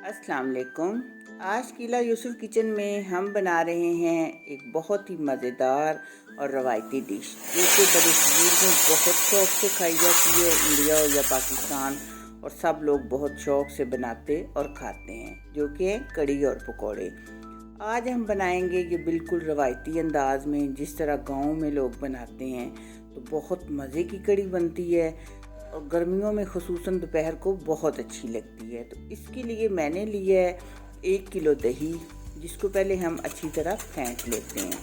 अस्सलाम वालेकुम। आज किला यूसुफ किचन में हम बना रहे हैं एक बहुत ही मज़ेदार और रवायती डिश जो कि बड़े शरीर में बहुत शौक़ से खाई जाती है, इंडिया या पाकिस्तान, और सब लोग बहुत शौक़ से बनाते और खाते हैं, जो कि है कड़ी और पकोड़े। आज हम बनाएंगे ये बिल्कुल रवायती अंदाज में, जिस तरह गाँव में लोग बनाते हैं। तो बहुत मज़े की कड़ी बनती है और गर्मियों में ख़ुसूसन दोपहर को बहुत अच्छी लगती है। तो इसके लिए मैंने लिया है 1 किलो दही, जिसको पहले हम अच्छी तरह फेंट लेते हैं।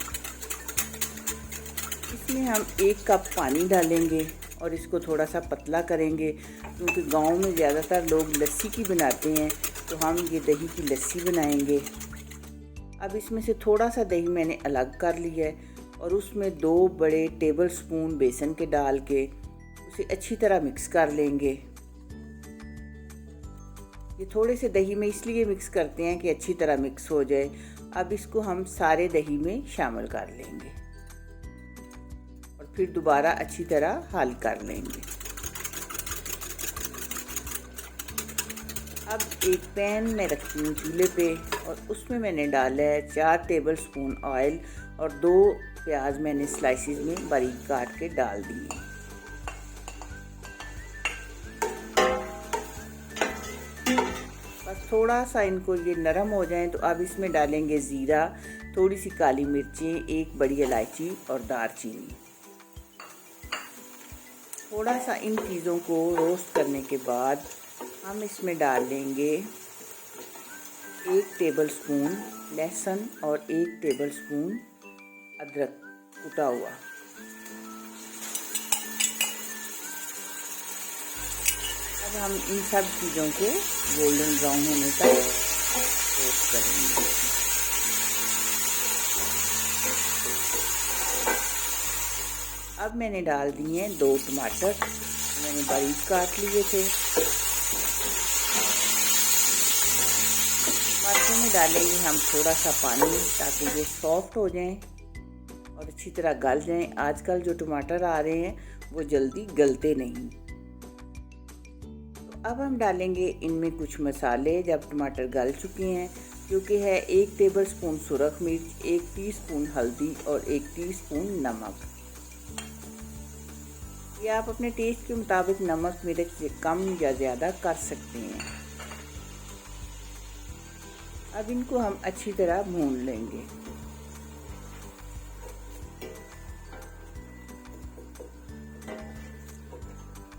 इसमें हम 1 कप पानी डालेंगे और इसको थोड़ा सा पतला करेंगे, क्योंकि गांव में ज़्यादातर लोग लस्सी की बनाते हैं, तो हम ये दही की लस्सी बनाएंगे। अब इसमें से थोड़ा सा दही मैंने अलग कर लिया है और उसमें 2 बड़े टेबल स्पून बेसन के डाल के उसे अच्छी तरह मिक्स कर लेंगे। ये थोड़े से दही में इसलिए मिक्स करते हैं कि अच्छी तरह मिक्स हो जाए। अब इसको हम सारे दही में शामिल कर लेंगे और फिर दोबारा अच्छी तरह हल कर लेंगे। अब एक पैन में रखती हूँ चूल्हे पे और उसमें मैंने डाला है 4 टेबल स्पून ऑयल और 2 प्याज मैंने स्लाइसिस में बारीक काट के डाल दिए। बस थोड़ा सा इनको ये नरम हो जाएं तो अब इसमें डालेंगे ज़ीरा, थोड़ी सी काली मिर्चें, 1 बड़ी इलायची और दालचीनी। थोड़ा सा इन चीज़ों को रोस्ट करने के बाद हम इसमें डाल लेंगे 1 टेबल स्पून लहसुन और 1 टेबल स्पून अदरक कुटा हुआ। अब हम इन सब चीज़ों को गोल्डन ब्राउन होने तक रोस्ट करेंगे। अब मैंने डाल दिए हैं 2 टमाटर, मैंने बारीक काट लिए थे। टमाटर में डालेंगे हम थोड़ा सा पानी ताकि ये सॉफ्ट हो जाएं और अच्छी तरह गल जाएं। आजकल जो टमाटर आ रहे हैं वो जल्दी गलते नहीं। अब हम डालेंगे इनमें कुछ मसाले जब टमाटर गल चुके हैं, जो कि है 1 टेबल स्पून सुरख मिर्च, 1 टीस्पून हल्दी और 1 टीस्पून नमक। ये आप अपने टेस्ट के मुताबिक नमक मिर्च से कम या ज़्यादा कर सकते हैं। अब इनको हम अच्छी तरह भून लेंगे।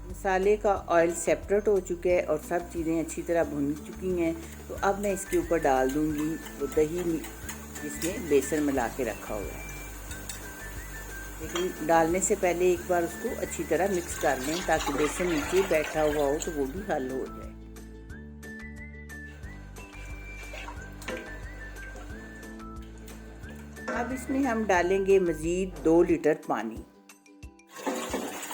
मसाले का ऑयल सेपरेट हो चुका है और सब चीज़ें अच्छी तरह भुन चुकी हैं। तो अब मैं इसके ऊपर डाल दूंगी वो दही जिसमें बेसन मिला के रखा हुआ है। लेकिन डालने से पहले एक बार उसको अच्छी तरह मिक्स कर लें ताकि बेसन नीचे बैठा हुआ हो तो वो भी हल हो जाए। अब इसमें हम डालेंगे मज़ीद 2 लीटर पानी,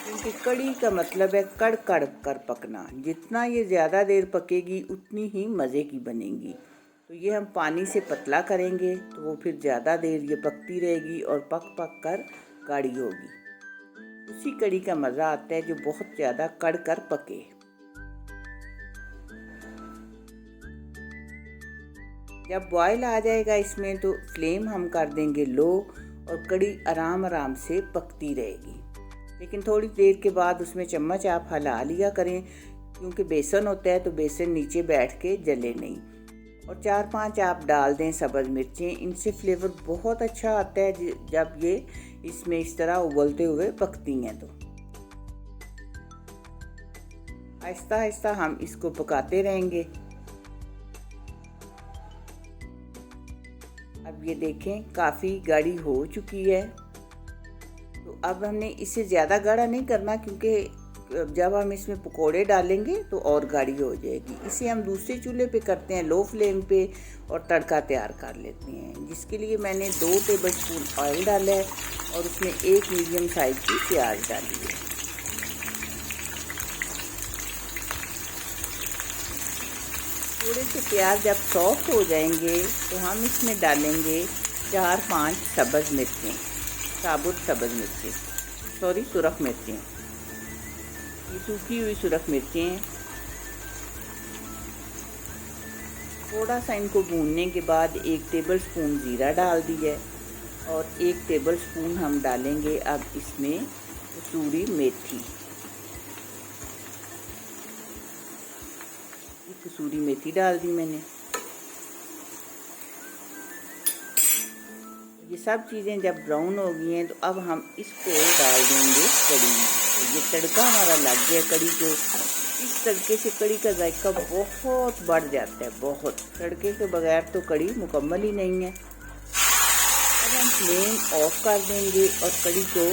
क्योंकि कड़ी का मतलब है कड़ कड़ कर पकना। जितना ये ज़्यादा देर पकेगी उतनी ही मज़े की बनेगी। तो ये हम पानी से पतला करेंगे तो वो फिर ज़्यादा देर ये पकती रहेगी और पक पक कर गाढ़ी होगी। उसी कड़ी का मज़ा आता है जो बहुत ज़्यादा कड़ कर पके। जब बॉयल आ जाएगा इसमें तो फ्लेम हम कर देंगे लो और कड़ी आराम आराम से पकती रहेगी। लेकिन थोड़ी देर के बाद उसमें चम्मच आप हिला लिया करें, क्योंकि बेसन होता है तो बेसन नीचे बैठ के जले नहीं। और 4-5 आप डाल दें सब्ज़ मिर्चें, इनसे फ्लेवर बहुत अच्छा आता है जब ये इसमें इस तरह उबलते हुए पकती हैं। तो आहिस्ता आहिस्ता हम इसको पकाते रहेंगे। अब ये देखें काफ़ी गाढ़ी हो चुकी है। तो अब हमने इसे ज़्यादा गाढ़ा नहीं करना, क्योंकि जब हम इसमें पकोड़े डालेंगे तो और गाढ़ी हो जाएगी। इसे हम दूसरे चूल्हे पे करते हैं लो फ्लेम पे और तड़का तैयार कर लेते हैं, जिसके लिए मैंने 2 टेबल स्पून ऑयल डाला है और उसमें 1 मीडियम साइज़ की प्याज डाली है। थोड़े से प्याज जब सॉफ्ट हो जाएंगे तो हम इसमें डालेंगे 4-5 सब्ज़ मिर्चें, साबुत सब्ज़ मिर्चें, सुरख मिर्चें। ये सूखी हुई सुरख मिर्चें थोड़ा सा इनको भूनने के बाद 1 टेबलस्पून ज़ीरा डाल दिया और 1 टेबलस्पून हम डालेंगे अब इसमें कसूरी मेथी। कसूरी मेथी डाल दी मैंने। ये सब चीज़ें जब ब्राउन हो गई हैं तो अब हम इसको डाल देंगे कड़ी में। तो ये तड़का हमारा लग गया कड़ी को। इस तड़के से कड़ी का जायका बहुत बढ़ जाता है, बहुत। तड़के के बगैर तो कड़ी मुकम्मल ही नहीं है। अब हम फ्लेम ऑफ कर देंगे और कड़ी को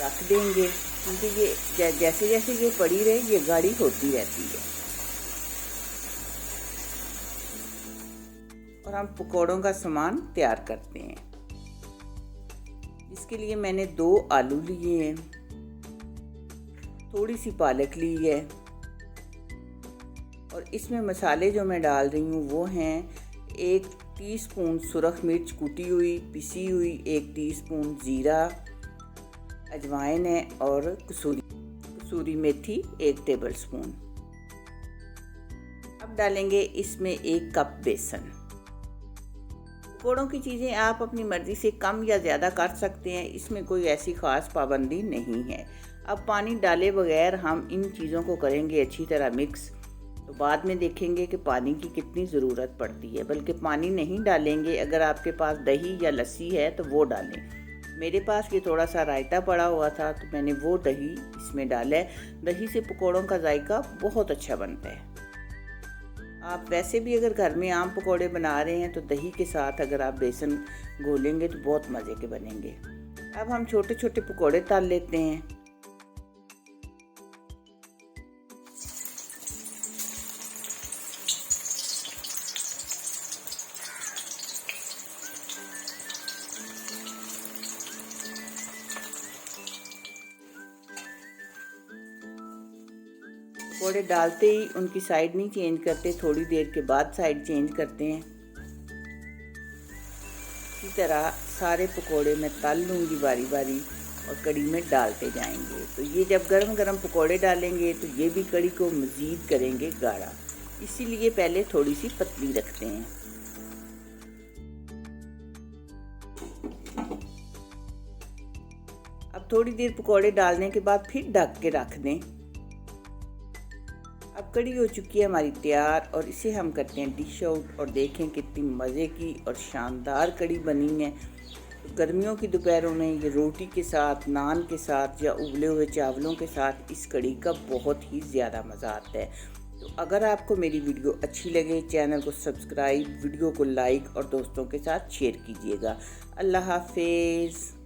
रख देंगे, क्योंकि ये जैसे जैसे ये पड़ी रहे ये गाढ़ी होती रहती है। और हम पकौड़ों का सामान तैयार करते हैं। इसके लिए मैंने 2 आलू लिए हैं, थोड़ी सी पालक ली है और इसमें मसाले जो मैं डाल रही हूँ वो हैं 1 टीस्पून सुरख मिर्च कुटी हुई पिसी हुई, 1 टीस्पून ज़ीरा, अजवाइन है और कसूरी मेथी 1 टेबलस्पून। अब डालेंगे इसमें 1 कप बेसन। पकौड़ों की चीज़ें आप अपनी मर्ज़ी से कम या ज़्यादा कर सकते हैं, इसमें कोई ऐसी ख़ास पाबंदी नहीं है। अब पानी डाले बगैर हम इन चीज़ों को करेंगे अच्छी तरह मिक्स, तो बाद में देखेंगे कि पानी की कितनी ज़रूरत पड़ती है। बल्कि पानी नहीं डालेंगे, अगर आपके पास दही या लस्सी है तो वो डालें। मेरे पास ये थोड़ा सा रायता पड़ा हुआ था तो मैंने वो दही इसमें डाला है। दही से पकौड़ों का जायका बहुत अच्छा बनता है। आप वैसे भी अगर घर में आम पकौड़े बना रहे हैं तो दही के साथ अगर आप बेसन घोलेंगे तो बहुत मज़े के बनेंगे। अब हम छोटे छोटे पकौड़े तल लेते हैं। पकौड़े डालते ही उनकी साइड नहीं चेंज करते, थोड़ी देर के बाद साइड चेंज करते हैं। इसी तरह सारे पकौड़े मैं तल लूँगी बारी बारी और कड़ी में डालते जाएंगे। तो ये जब गरम गरम पकौड़े डालेंगे तो ये भी कड़ी को मज़ीद करेंगे गाढ़ा, इसीलिए पहले थोड़ी सी पतली रखते हैं। अब थोड़ी देर पकौड़े डालने के बाद फिर ढक के रख दें। अब कड़ी हो चुकी है हमारी तैयार और इसे हम करते हैं डिश आउट और देखें कितनी मज़े की और शानदार कड़ी बनी है। तो गर्मियों की दोपहरों में ये रोटी के साथ, नान के साथ या उबले हुए चावलों के साथ इस कड़ी का बहुत ही ज़्यादा मज़ा आता है। तो अगर आपको मेरी वीडियो अच्छी लगे, चैनल को सब्सक्राइब, वीडियो को लाइक और दोस्तों के साथ शेयर कीजिएगा। अल्लाह हाफिज़।